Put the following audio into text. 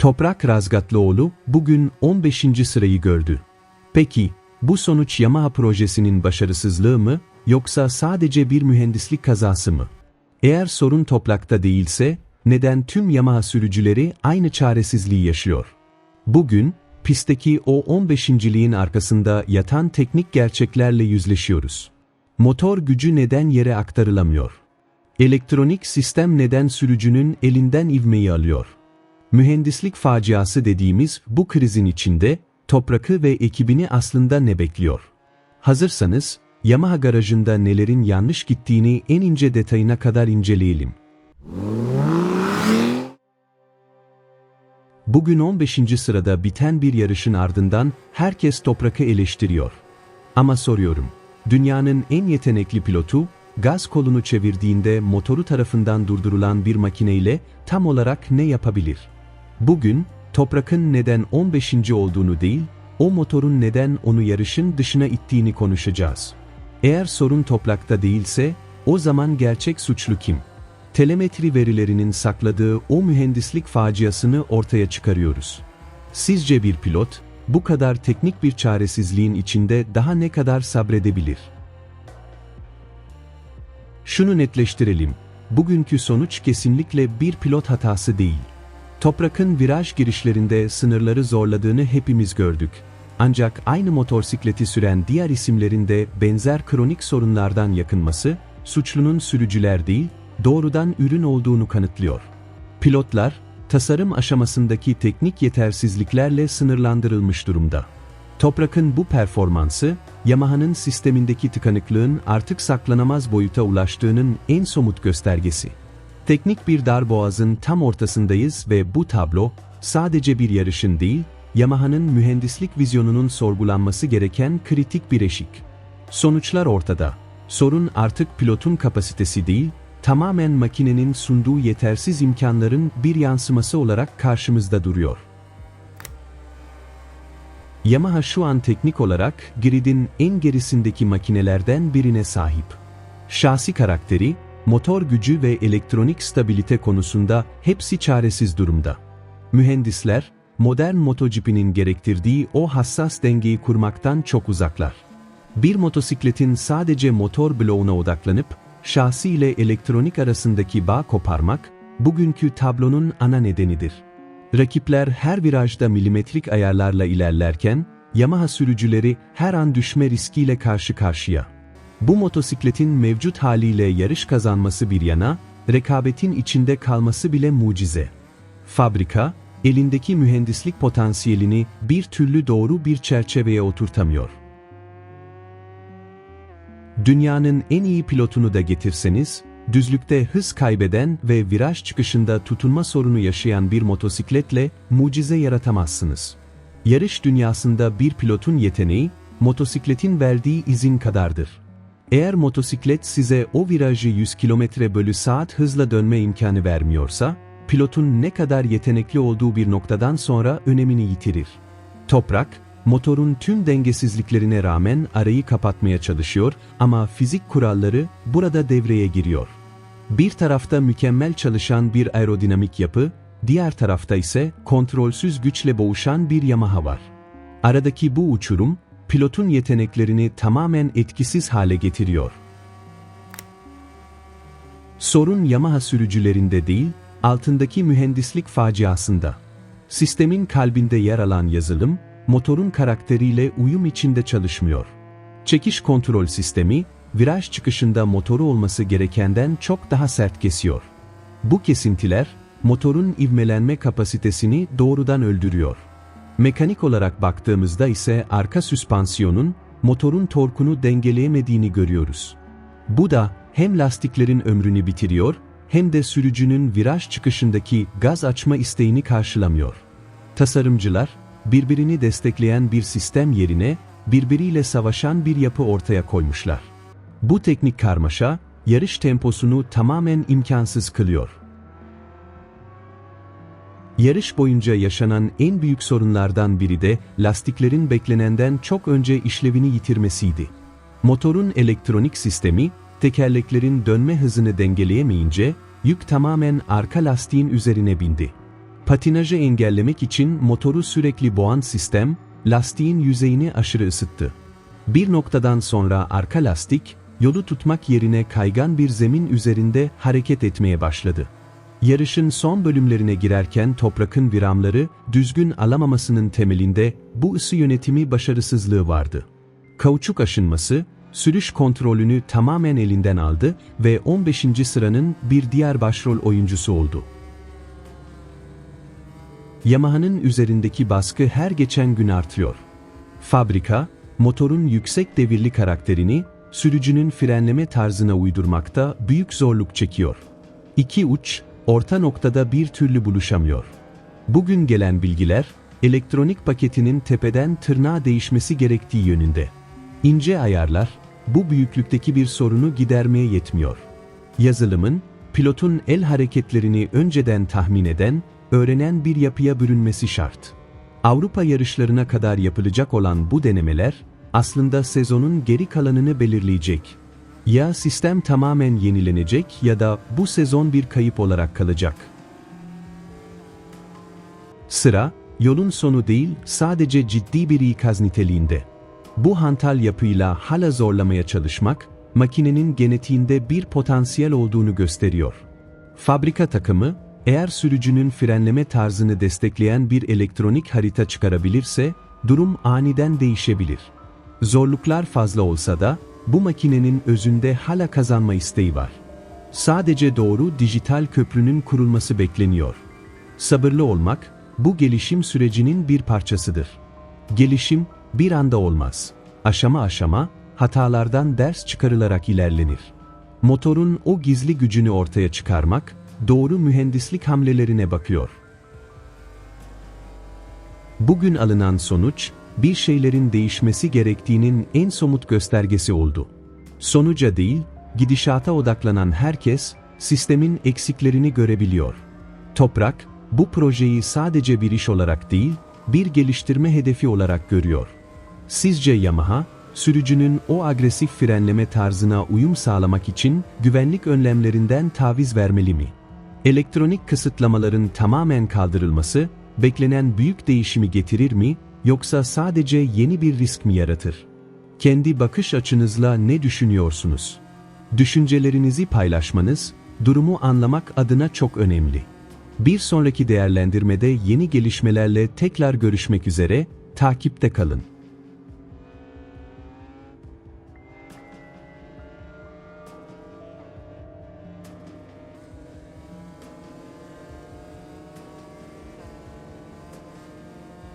Toprak Razgatlıoğlu bugün 15. sırayı gördü. Peki, bu sonuç Yamaha projesinin başarısızlığı mı, yoksa sadece bir mühendislik kazası mı? Eğer sorun Toprak'ta değilse, neden tüm Yamaha sürücüleri aynı çaresizliği yaşıyor? Bugün, pistteki o 15.liğin arkasında yatan teknik gerçeklerle yüzleşiyoruz. Motor gücü neden yere aktarılamıyor? Elektronik sistem neden sürücünün elinden ivmeyi alıyor? Mühendislik faciası dediğimiz bu krizin içinde, Toprak'ı ve ekibini aslında ne bekliyor? Hazırsanız, Yamaha garajında nelerin yanlış gittiğini en ince detayına kadar inceleyelim. Bugün 15. sırada biten bir yarışın ardından herkes Toprak'ı eleştiriyor. Ama soruyorum, dünyanın en yetenekli pilotu, gaz kolunu çevirdiğinde motoru tarafından durdurulan bir makineyle tam olarak ne yapabilir? Bugün, Toprak'ın neden 15. olduğunu değil, o motorun neden onu yarışın dışına ittiğini konuşacağız. Eğer sorun Toprak'ta değilse, o zaman gerçek suçlu kim? Telemetri verilerinin sakladığı o mühendislik faciasını ortaya çıkarıyoruz. Sizce bir pilot, bu kadar teknik bir çaresizliğin içinde daha ne kadar sabredebilir? Şunu netleştirelim, bugünkü sonuç kesinlikle bir pilot hatası değil. Toprak'ın viraj girişlerinde sınırları zorladığını hepimiz gördük. Ancak aynı motosikleti süren diğer isimlerin de benzer kronik sorunlardan yakınması, suçlunun sürücüler değil, doğrudan ürün olduğunu kanıtlıyor. Pilotlar, tasarım aşamasındaki teknik yetersizliklerle sınırlandırılmış durumda. Toprak'ın bu performansı, Yamaha'nın sistemindeki tıkanıklığın artık saklanamaz boyuta ulaştığının en somut göstergesi. Teknik bir darboğazın tam ortasındayız ve bu tablo, sadece bir yarışın değil, Yamaha'nın mühendislik vizyonunun sorgulanması gereken kritik bir eşik. Sonuçlar ortada. Sorun artık pilotun kapasitesi değil, tamamen makinenin sunduğu yetersiz imkanların bir yansıması olarak karşımızda duruyor. Yamaha şu an teknik olarak gridin en gerisindeki makinelerden birine sahip. Şasi karakteri, motor gücü ve elektronik stabilite konusunda hepsi çaresiz durumda. Mühendisler, modern MotoGP'nin gerektirdiği o hassas dengeyi kurmaktan çok uzaklar. Bir motosikletin sadece motor bloğuna odaklanıp, şasi ile elektronik arasındaki bağ koparmak, bugünkü tablonun ana nedenidir. Rakipler her virajda milimetrik ayarlarla ilerlerken, Yamaha sürücüleri her an düşme riskiyle karşı karşıya. Bu motosikletin mevcut haliyle yarış kazanması bir yana, rekabetin içinde kalması bile mucize. Fabrika, elindeki mühendislik potansiyelini bir türlü doğru bir çerçeveye oturtamıyor. Dünyanın en iyi pilotunu da getirseniz, düzlükte hız kaybeden ve viraj çıkışında tutunma sorunu yaşayan bir motosikletle mucize yaratamazsınız. Yarış dünyasında bir pilotun yeteneği, motosikletin verdiği izin kadardır. Eğer motosiklet size o virajı 100 km/saat hızla dönme imkanı vermiyorsa, pilotun ne kadar yetenekli olduğu bir noktadan sonra önemini yitirir. Toprak, motorun tüm dengesizliklerine rağmen arayı kapatmaya çalışıyor ama fizik kuralları burada devreye giriyor. Bir tarafta mükemmel çalışan bir aerodinamik yapı, diğer tarafta ise kontrolsüz güçle boğuşan bir Yamaha var. Aradaki bu uçurum, pilotun yeteneklerini tamamen etkisiz hale getiriyor. Sorun Yamaha sürücülerinde değil, altındaki mühendislik faciasında. Sistemin kalbinde yer alan yazılım, motorun karakteriyle uyum içinde çalışmıyor. Çekiş kontrol sistemi, viraj çıkışında motoru olması gerekenden çok daha sert kesiyor. Bu kesintiler, motorun ivmelenme kapasitesini doğrudan öldürüyor. Mekanik olarak baktığımızda ise arka süspansiyonun, motorun torkunu dengeleyemediğini görüyoruz. Bu da hem lastiklerin ömrünü bitiriyor, hem de sürücünün viraj çıkışındaki gaz açma isteğini karşılamıyor. Tasarımcılar, birbirini destekleyen bir sistem yerine, birbiriyle savaşan bir yapı ortaya koymuşlar. Bu teknik karmaşa, yarış temposunu tamamen imkansız kılıyor. Yarış boyunca yaşanan en büyük sorunlardan biri de lastiklerin beklenenden çok önce işlevini yitirmesiydi. Motorun elektronik sistemi, tekerleklerin dönme hızını dengeleyemeyince, yük tamamen arka lastiğin üzerine bindi. Patinajı engellemek için motoru sürekli boğan sistem, lastiğin yüzeyini aşırı ısıttı. Bir noktadan sonra arka lastik, yolu tutmak yerine kaygan bir zemin üzerinde hareket etmeye başladı. Yarışın son bölümlerine girerken Toprak'ın viramları düzgün alamamasının temelinde bu ısı yönetimi başarısızlığı vardı. Kauçuk aşınması, sürüş kontrolünü tamamen elinden aldı ve 15. sıranın bir diğer başrol oyuncusu oldu. Yamaha'nın üzerindeki baskı her geçen gün artıyor. Fabrika, motorun yüksek devirli karakterini, sürücünün frenleme tarzına uydurmakta büyük zorluk çekiyor. İki uç, orta noktada bir türlü buluşamıyor. Bugün gelen bilgiler, elektronik paketinin tepeden tırnağa değişmesi gerektiği yönünde. İnce ayarlar, bu büyüklükteki bir sorunu gidermeye yetmiyor. Yazılımın, pilotun el hareketlerini önceden tahmin eden, öğrenen bir yapıya bürünmesi şart. Avrupa yarışlarına kadar yapılacak olan bu denemeler, aslında sezonun geri kalanını belirleyecek. Ya sistem tamamen yenilenecek ya da bu sezon bir kayıp olarak kalacak. Sıra, yolun sonu değil, sadece ciddi bir ikaz niteliğinde. Bu hantal yapıyla hala zorlamaya çalışmak, makinenin genetiğinde bir potansiyel olduğunu gösteriyor. Fabrika takımı, eğer sürücünün frenleme tarzını destekleyen bir elektronik harita çıkarabilirse, durum aniden değişebilir. Zorluklar fazla olsa da, bu makinenin özünde hala kazanma isteği var. Sadece doğru dijital köprünün kurulması bekleniyor. Sabırlı olmak, bu gelişim sürecinin bir parçasıdır. Gelişim, bir anda olmaz. Aşama aşama, hatalardan ders çıkarılarak ilerlenir. Motorun o gizli gücünü ortaya çıkarmak, doğru mühendislik hamlelerine bakıyor. Bugün alınan sonuç, bir şeylerin değişmesi gerektiğinin en somut göstergesi oldu. Sonuca değil, gidişata odaklanan herkes, sistemin eksiklerini görebiliyor. Toprak, bu projeyi sadece bir iş olarak değil, bir geliştirme hedefi olarak görüyor. Sizce Yamaha, sürücünün o agresif frenleme tarzına uyum sağlamak için güvenlik önlemlerinden taviz vermeli mi? Elektronik kısıtlamaların tamamen kaldırılması, beklenen büyük değişimi getirir mi, yoksa sadece yeni bir risk mi yaratır? Kendi bakış açınızla ne düşünüyorsunuz? Düşüncelerinizi paylaşmanız, durumu anlamak adına çok önemli. Bir sonraki değerlendirmede yeni gelişmelerle tekrar görüşmek üzere, takipte kalın.